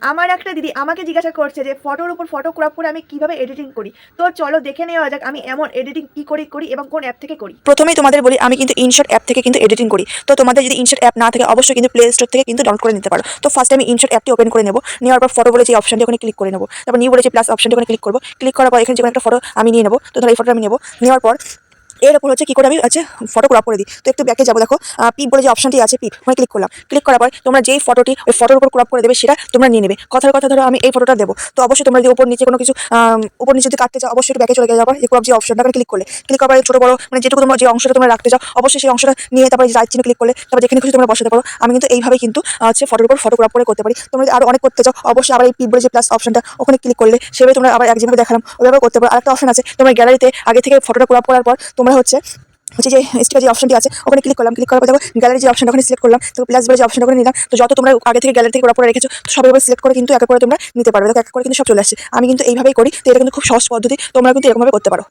আমার একটা দিদি আমাকে জিজ্ঞাসা করছে যে ফটোর উপর ফটো ক্রপ করে আমি কিভাবে এডিটিং করি। তো চলো দেখে নেওয়া যাক আমি এমন এডিটিং কি করে করি এবং কোন অ্যাপ থেকে করি। প্রথমেই তোমাদের বলি আমি কিন্তু ইনশট অ্যাপ থেকে কিন্তু এডিটিং করি। তো তোমাদের যদি ইনশট অ্যাপ না থাকে অবশ্যই কিন্তু প্লে স্টোর থেকে কিন্তু ডাউনলোড করে নিতে পারো। তো ফার্স্ট আমি ইনশট অ্যাপটি ওপেন করে নেব। নেওয়ার পর ফটো বলে যে অপশনটি ওখানে ক্লিক করে নেব। তারপর নিউ বলে যে প্লাস অপশনটি ওখানে ক্লিক করব। ক্লিক করার পর এখানে যে কোনো একটা ফটো আমি নিয়ে নেব। তো ধরো এই ফটোটা আমি নেব। নেওয়ার পর এর উপর হচ্ছে কি করে আমি ফটো ক্রপ করে দিই। তো একটু ব্যাকে যাবো, দেখো পিপ বলে যে অপশনটি আছে, পিপ ওখানে ক্লিক করলাম। ক্লিক করার পর তোমরা যেই ফটোটি ওই ফটোর উপর ক্রপ করে দেবে সেটা তোমরা নিয়ে নেবে। কথার কথা ধরো আমি এই ফটোটা দেবো, তো অবশ্যই তোমরা যদি উপর নিচে কোনো কিছু উপর নিচে যদি কাটতে চাও অবশ্যই একটু ব্যাকে চলে যাওয়ার পর এই ক্রপ যে অপশনটা ক্লিক করলে, ক্লিক করার পর ছোট বড় মানে যেটুকু তোমরা যে অংশটা তোমরা রাখতে চাও অবশ্যই সেই অংশটা নিয়ে তারপরে রাইট চিহ্ন ক্লিক করলে তারপর যেখানে খুশি তোমরা বসাতে পারো। আমি কিন্তু এইভাবে কিন্তু হচ্ছে ফটোর উপর ফটো ক্রপ করে করতে পারি। তোমরা যদি আরো অনেক করতে চাও অবশ্যই আবার এই পিপ বলে যে প্লাস অপশনটা ওখানে ক্লিক করলে সেভাবে তোমরা আবার এক যেভাবে দেখালাম ওইভাবে করতে পারো। আরেকটা অপশন আছে, তোমরা গ্যালারিতে আগে থেকে ফটোটা ক্রপ করার পর তোমরা হচ্ছে যে স্টিকার যে অপশনটি আছে ওখানে ক্লিক করলাম। ক্লিক করার পর দেখো গ্যালারি যে অপশনটা ওখানে সিলেক্ট করলাম। তো প্লাস বলে যে অপশনটা ওখানে নিলাম। তো যত তোমরা আগে থেকে গ্যালারি থেকে ক্রপ করে রেখেছো সবাই সিলেক্ট করে কিন্তু এক করে তোমরা নিতে পারবে। দেখো এক করে কিন্তু সব চলে আসছে। আমি কিন্তু এইভাবেই করি। তো এটা কিন্তু খুব সহজ পদ্ধতি, তোমরা কিন্তু এরকমভাবে করতে পারো।